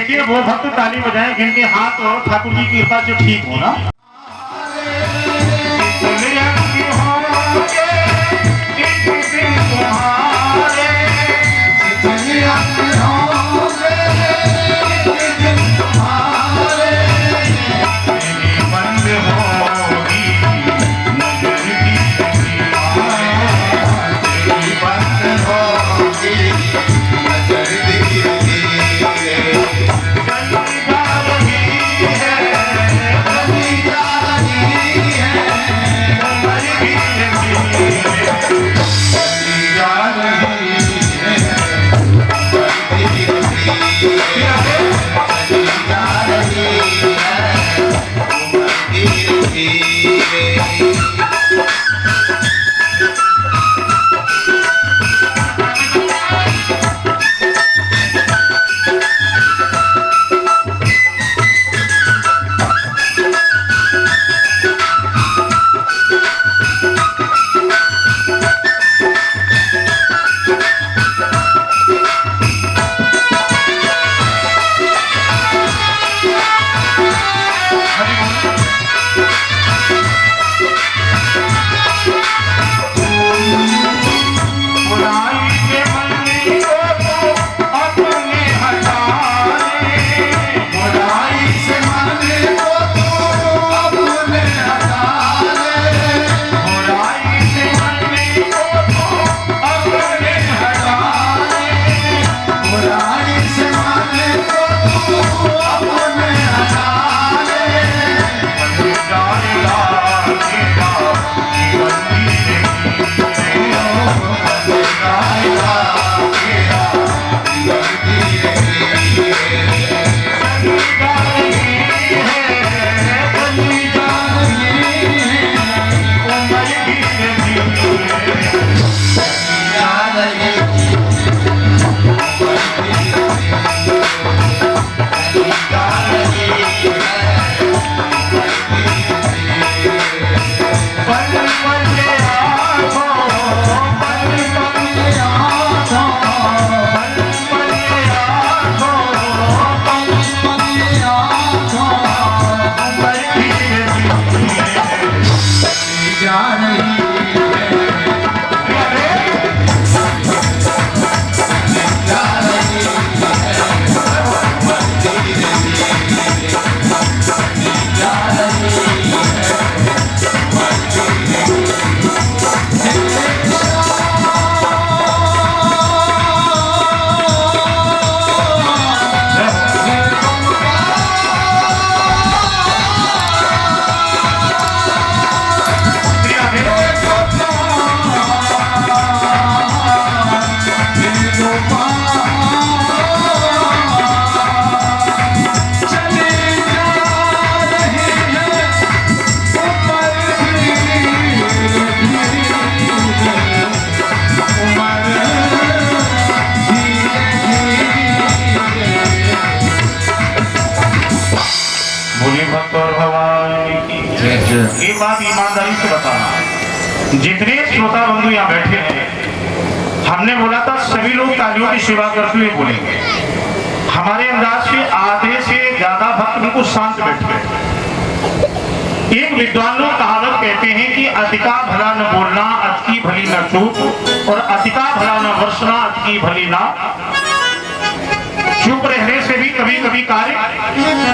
देखिए वो भक्त ताली बजाएं जिनके हाथ और ठाकुर जी की कृपा से ठीक हो ना। ये बात ईमानदारी से बताना, जितने श्रोता बंधु यहाँ बैठे हैं, हमने बोला था सभी लोग तालियों की सेवा करते हुए बोलेंगे। हमारे अंदाज से आधे से ज्यादा भक्त बिल्कुल शांत बैठ गए। एक विद्वान लोग कहावत कहते हैं कि अतिका भला न बोलना, अति भली न चूप, और अतिका भला न वर्षना, अति भली ना। चुप रहने से भी कभी कभी कार्य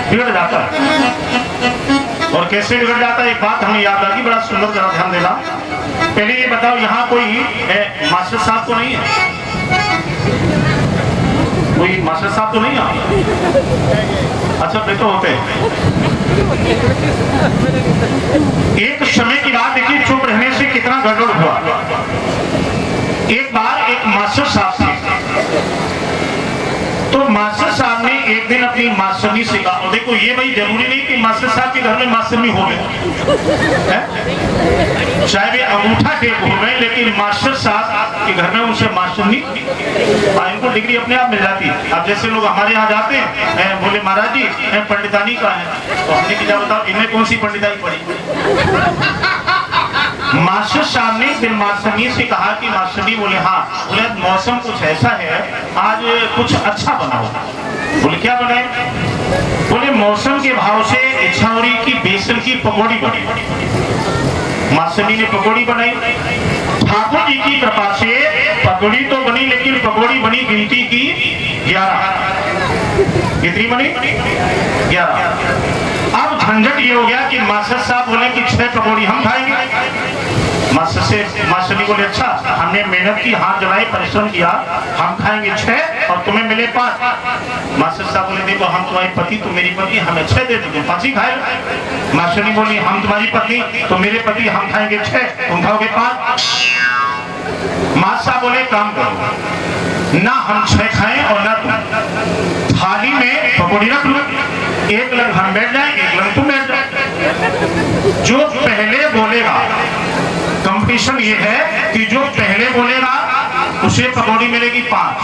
बिगड़ जाता है। और कैसे बिगड़ जाता है, एक बात हमें याद आती, बड़ा सुंदर जरा ध्यान देना। पहले ये बताओ, यहाँ कोई मास्टर साहब तो नहीं है? कोई मास्टर साहब तो नहीं है? अच्छा, फिर तो होते हैं। एक समय की बात देखिए, चुप रहने से कितना गड़बड़ हुआ। एक बार एक मास्टर साहब थे, तो मास्टर साहब ने एक दिन अपनी मास्टरनी से कहा, और देखो ये भाई जरूरी नहीं कि मास्टर साहब के घर में मास्टरनी हो गए, चाहे वे अंगूठा टेप हो गए, लेकिन मास्टर साहब के घर में उनसे मास्टरनी इनको डिग्री अपने आप मिल जाती है। अब जैसे लोग हमारे यहाँ जाते हैं, बोले महाराज जी पंडितानी का है, तो हमने क्या बताओ इनमें कौन सी पंडितानी पड़ी। मास्टर साहब ने फिर मास्टरनी से कहा कि मास्टरनी, बोले हाँ, बोले मौसम कुछ ऐसा है, आज कुछ अच्छा बनाओ। बोले क्या बनाए? बोले मौसम के भाव से इच्छा हो रही कि बेसन की पकौड़ी बनी। मास्टरनी ने पकौड़ी बनाई। ठाकुर जी की कृपा से पकौड़ी तो बनी, लेकिन पकौड़ी बनी गिनती की 11। कितनी बनी? 11। अब झंझट ये हो गया कि मास्टर साहब बोले कि 6 पकौड़ी हम खाएंगे। मास्टरनी बोले अच्छा, हमने मेहनत की, हाथ जलाए, परिश्रम किया, हम खाएंगे 6 और तुम्हें मिले 5। मास्टर साहब बोले देखो हम तुम्हारी पति, तुम मेरी पत्नी, हमें 6 दे दो, तुम 5 ही खाए। मास्टरनी बोली हम तुम्हारी पत्नी, तो मेरे पति, हम खाएंगे 6, तुम खाओगे 5। मास्टर साहब बोले काम करो, ना हम 6 खाएं और ना तुम। थाली में पकौड़ी रख लो, एक लग हम बैठ जाए, एक लग तुम बैठ जाए। जो पहले बोलेगा, कंपटीशन ये है कि जो पहले बोलेगा उसे पकौड़ी मिलेगी 5,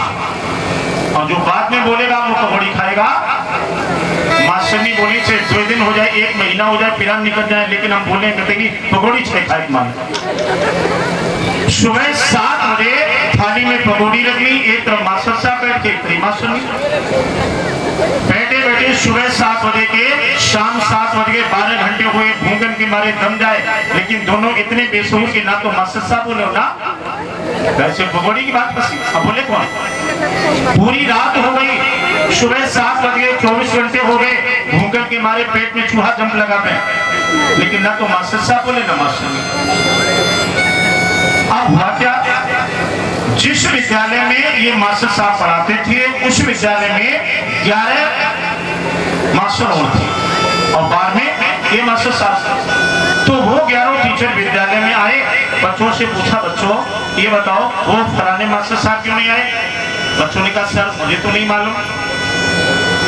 और जो बाद में बोलेगा वो पकौड़ी खाएगा। मास्टरनी बोली 2 दिन हो जाए, 1 महीना हो जाए, पिरान निकल जाए, लेकिन हम बोले कहते कि पकौड़ी 6 खाए मान। सुबह 7 बजे थाली में पकौड़ी रख ली, एक तरफ मास्टर साहब बैठ के, एक तरफ मास्टरनी। बैठे बैठे सुबह 7 बजे के शाम 7 बजे 12 घंटे हुए, भूखन के मारे दम जाए, लेकिन दोनों इतने बेसुर कि ना तो मास्टर साहब बोले ना वैसे पकौड़ी की बात बसी। अब बोले कौन? पूरी रात हो गई, सुबह 7 बजे 24 घंटे हो गए, भूखन के मारे पेट में चूहा जंप लगा पे, लेकिन ना तो मास्टर साहब बोले ना मास्टर। अब हुआ क्या? जिस विद्यालय में ये मास्टर साहब पढ़ाते थे, उस विद्यालय में 11 मास्टर और थे, और 12 में ये मास्टर साहब। तो वो 11 टीचर विद्यालय में आए, बच्चों से पूछा बच्चों ये बताओ वो फलाने मास्टर साहब क्यों नहीं आए? बच्चों ने कहा सर मुझे तो नहीं मालूम।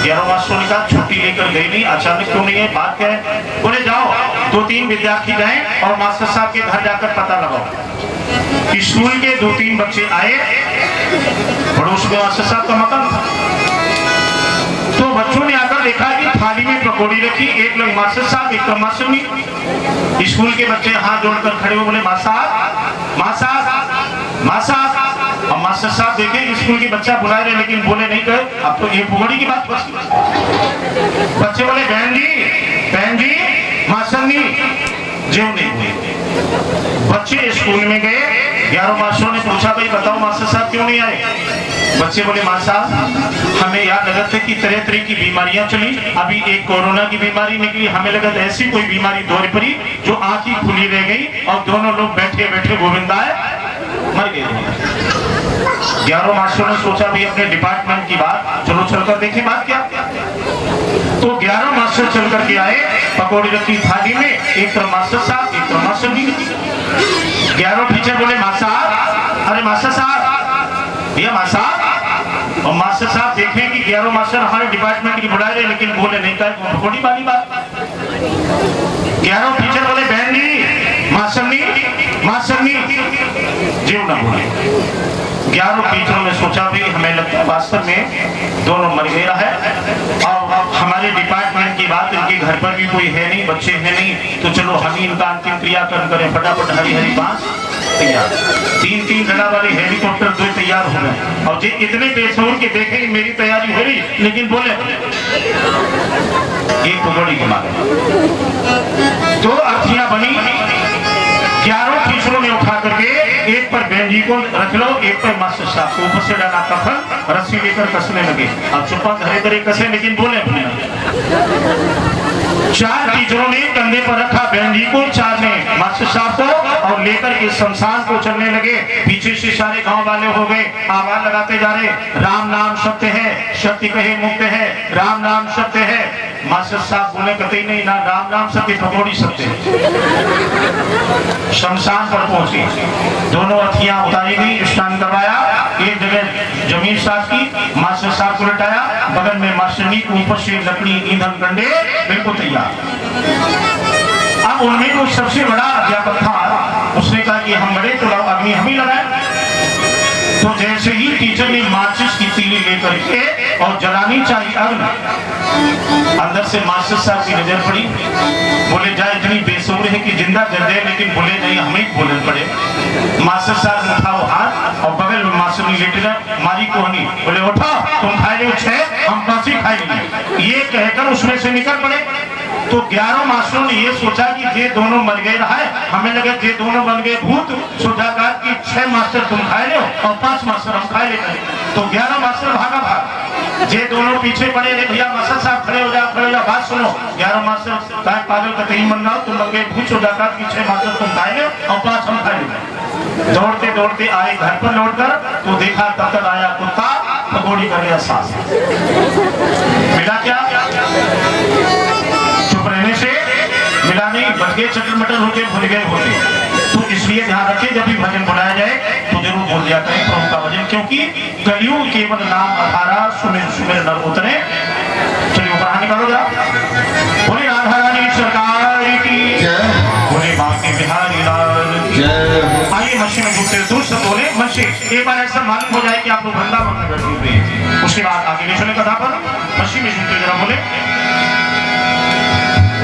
11 मास्टरों ने कहा छुट्टी लेकर गई नहीं, अचानक क्यों नहीं है, बात क्या है? बोले जाओ 2-3 विद्यार्थी गए और मास्टर साहब के घर जाकर पता लगाओ। स्कूल के 2-3 बच्चे आए, पड़ोस में मास्टर साहब का मकान था। तो बच्चों ने आकर देखा कि थाली में पकौड़ी रखी, एक लोग मास्टर साहब, एक मास्टरनी। स्कूल के बच्चे हाथ जोड़कर खड़े हो, बोले मास्टर मास्टर मास्टर। और मास्टर साहब देखे स्कूल के बच्चा बुला रहे, लेकिन बोले नहीं कहे, अब तो ये पकौड़ी की बात बची। बच्चे बोले बहन जी मास्टरनी जीव नहीं हुए। बच्चे स्कूल में गए, 11 मास्टरों ने पूछा भाई बताओ मास्टर साहब क्यों नहीं आए? बच्चे बोले मास्टर साहब हमें याद लगा था कि तरह तरह की बीमारियां चली, अभी एक कोरोना की बीमारी निकली, हमें लगा था ऐसी कोई बीमारी दौर पड़ी जो आंख ही खुली रह गई और दोनों लोग बैठे बैठे गोविंदाए मर गए। 11 मास्टरों ने सोचा भाई अपने डिपार्टमेंट की बात, चलो चलकर देखें बात क्या। तो 11 मास्टर चल करके आए, पकौड़ी रखी थाली में, एक तरफ मास्टर साहब, एक तरफ मास्टर नहीं। 11 टीचर बोले मास्टर, अरे मास्टर साहब, भैया मास्टर साहब। और मास्टर साहब देखें कि 11 मास्टर हमारे डिपार्टमेंट की बुला रहे, लेकिन बोले नहीं कहा पकौड़ी वाली बात। 11 टीचर बोले बहन जी मास्टरनी जीव ना बोले। 11 टीचरों ने सोचा भी हमें लगता है वास्तव में दोनों मर गया है, और हमारे डिपार्टमेंट की बात, इनके घर पर भी कोई है नहीं, बच्चे हैं नहीं, तो चलो हम ही इनका अंतिम क्रियाक्रम करें। फटाफट हरी हरी बांस तैयार, 3-3 डला वाले हेलीकॉप्टर 2 तैयार हो गए, और जे इतने बेसुर के देखे मेरी तैयारी हो रही, लेकिन बोले एक पकौड़ी की मांग। 2 अर्थियां बनी, 11 टीचरों ने उठा करके एक पर बहन जी को रख लो, एक पर मास्टर साहब को, ऊपर से डाला कफन, रस्सी लेकर कसने लगे। अब चुप्पा धरे धरे कसे, लेकिन बोले 4 टीचरों ने कंधे पर रखा बहन जी को, 4 ने मास्टर साहब को, और लेकर के शमशान को चलने लगे। पीछे से सारे गांव वाले हो गए, आवाज लगाते जा रहे, राम नाम सत्य है, सत्य कहे मुक्त है, राम नाम सत्य है। मास्टर साहब बोले कतई नहीं, ना राम नाम सत्य, पकौड़ी सत्य। शमशान पर पहुंचे, दोनों अथियां उतारी गई, स्नान करवाया, एक जगह जमीन साफ की, मास्टर साहब को लटाया, बगल में मास्टरनी को, ऊपर से लकड़ी ईंधन कंडे बिल्कुल तैयार। अब उनमें कोई सबसे बड़ा अध्यापक था, उसने कहा कि हम बड़े तो अग्नि हम ही लगाए। तो जैसे ही टीचर ने माचिस की तीली लेकर के और जलानी चाहिए अग्नि, अंदर से मास्टर साहब की नजर पड़ी, बोले जाए इतनी बेसुर है कि जिंदा जल जाए, लेकिन बोले नहीं हमें बोलने पड़े। मास्टर साहब ने उठाओ हाथ और बगल में मास्टर ने लेटे मारी कोहनी, बोले उठो तुम खाए ले छह हम 5 ही खाएंगे। ये कहकर उसमें से निकल पड़े। तो 11 मास्टरों ने ये सोचा कि ये दोनों मर गए रहा है, हमें लगे ये दोनों बन गए भूत। सोचा कहा कि 6 मास्टर तुम खाए लो और 5 मास्टर हम खाए लेते। तो 11 मास्टर भागा। ये दोनों पीछे पड़े, रे भैया मास्टर साहब खड़े हो जा, बात सुनो। 11 मास्टर कहा पागल का कहीं मन रहा तुम बन गए भूत। सोचा कहा कि 6 मास्टर तुम खाए लो और 5 हम खाए लेते। दौड़ते दौड़ते आए घर पर लौटकर, तो देखा तब तक आया कुत्ता भगोड़ी कर गया सांस। मिला क्या? चुप रहने से मिला नहीं, बच गए चटर मटर होके भूल गए होते। तो इसलिए ध्यान रखें जब भी भजन बुलाया जाए तो जरूर बोल दिया करें प्रभु का भजन, क्योंकि कलयुग केवल नाम आधारा सुमिर सुमिर नर उतरे। चलिए ऊपर निकालो जरा। बोले राधा रानी सरकार की बोले बाकी बिहारी लाल। आइए मशीन में जुटते दोस्त बोले मशीन। एक बार ऐसा मालूम हो जाए कि आप लोग वृंदावन में बैठे हुए हैं, उसके बाद आगे ले चले कथा पर। मशीन में जुटते जरा बोले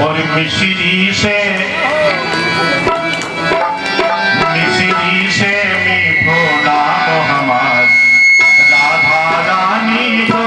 और मिश्री से मीठो नाम हमार राधा रानी को।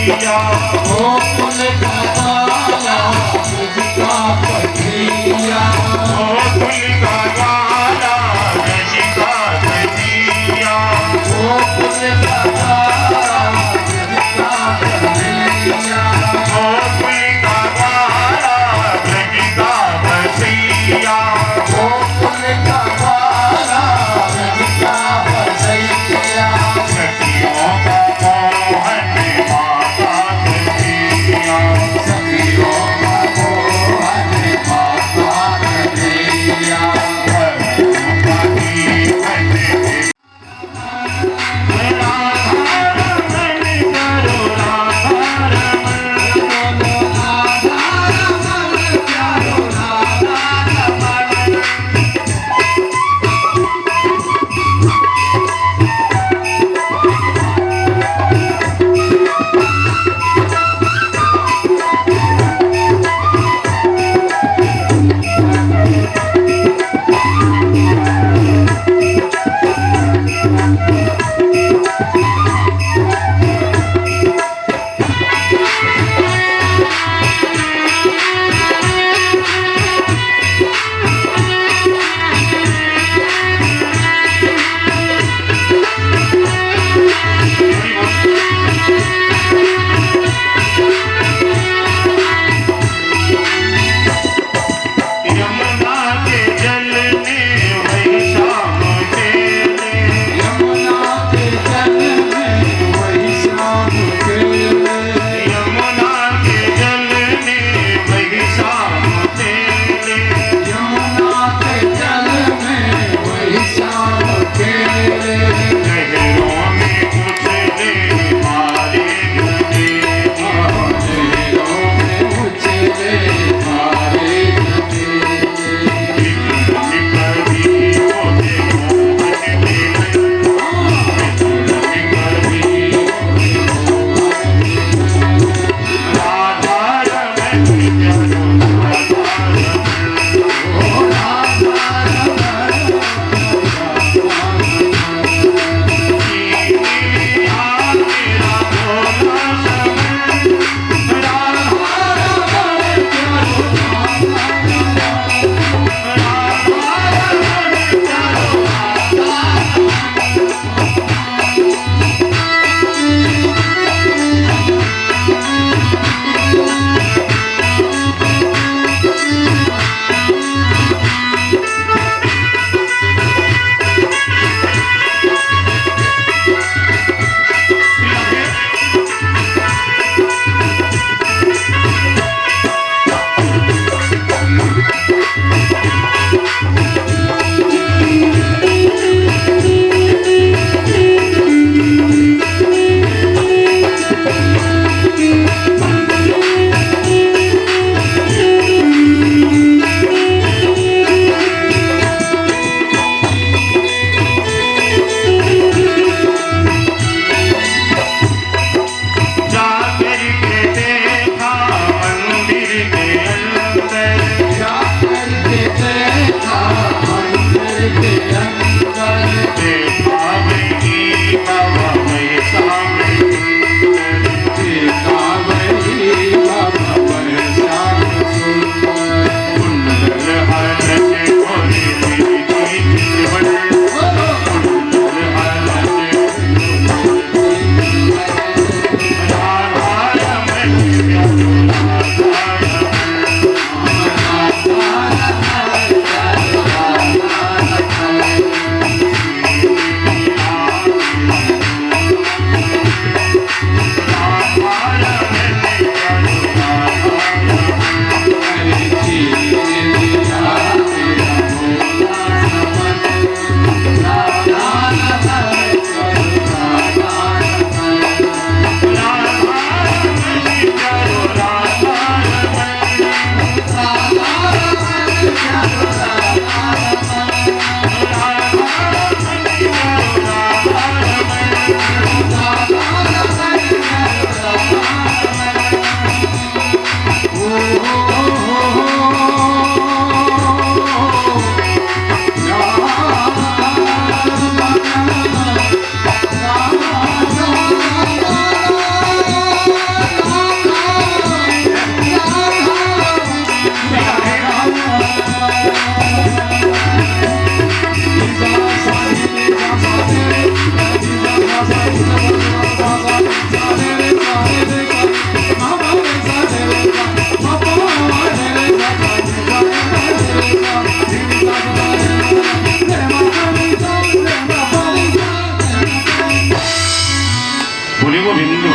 बसिया गोकुल का बाला ब्रज का बसिया गोकुल का बाला ब्रज का बसिया गोकुल का बाला ब्रज का बसिया गोकुल का बाला ब्रज का बसिया गोकुल का बाला ब्रज का बसिया सखियों का मोहन माता कन्हैया सखियों का मोहन माता कन्हैया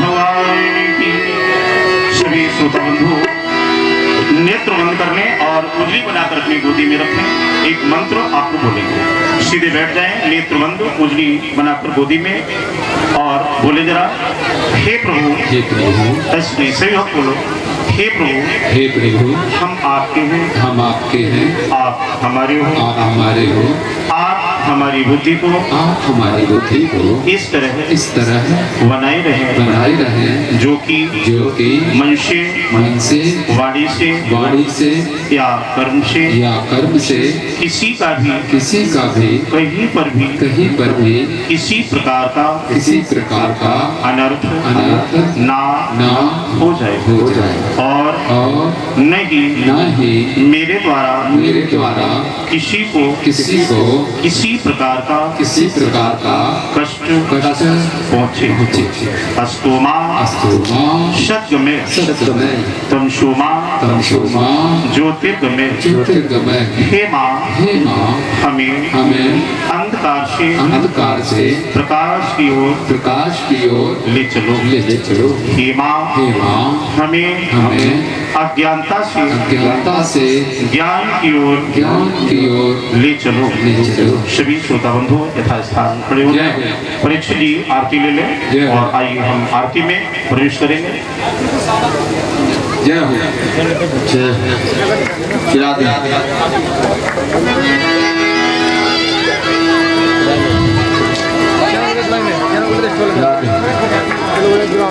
भगवान की। सभी श्रोता बंधु नेत्र बंद करने और उंगली बनाकर अपनी गोदी में रखें। एक मंत्र आपको बोलेंगे, सीधे बैठ जाएं, नेत्र बंद, उंगली बनाकर गोदी में और बोले जरा, हे प्रभु, हे प्रभु, ऐसे सही हो बोलो, हे प्रभु, हे प्रभु, हम आपके हैं, हम आपके हैं, आप हमारे हो, आप हमारे हो, आप हमारी बुद्धि को आप हमारी बुद्धि को इस तरह बनाए रहे जो कि मन से, वाणी से या कर्म से किसी का भी कहीं पर भी किसी प्रकार का अनर्थ ना हो जाए और नहीं मेरे द्वारा किसी को किसी प्रकार का कष्ट पहुँचे। अस्तोमा सद्गमय तमसोमा ज्योतिर्गमय। हे माँ हमें अंधकार से प्रकाश की ओर ले चलो। हे माँ हमें अज्ञानता से ज्ञान की ओर ले चलो। सभी श्रोता बंधु यथास्थान खड़े हो जाए। परीक्षा जी आरती ले लें और आइए हम आरती में प्रवेश करेंगे। जय हो। चिरा दें। चिरा दें।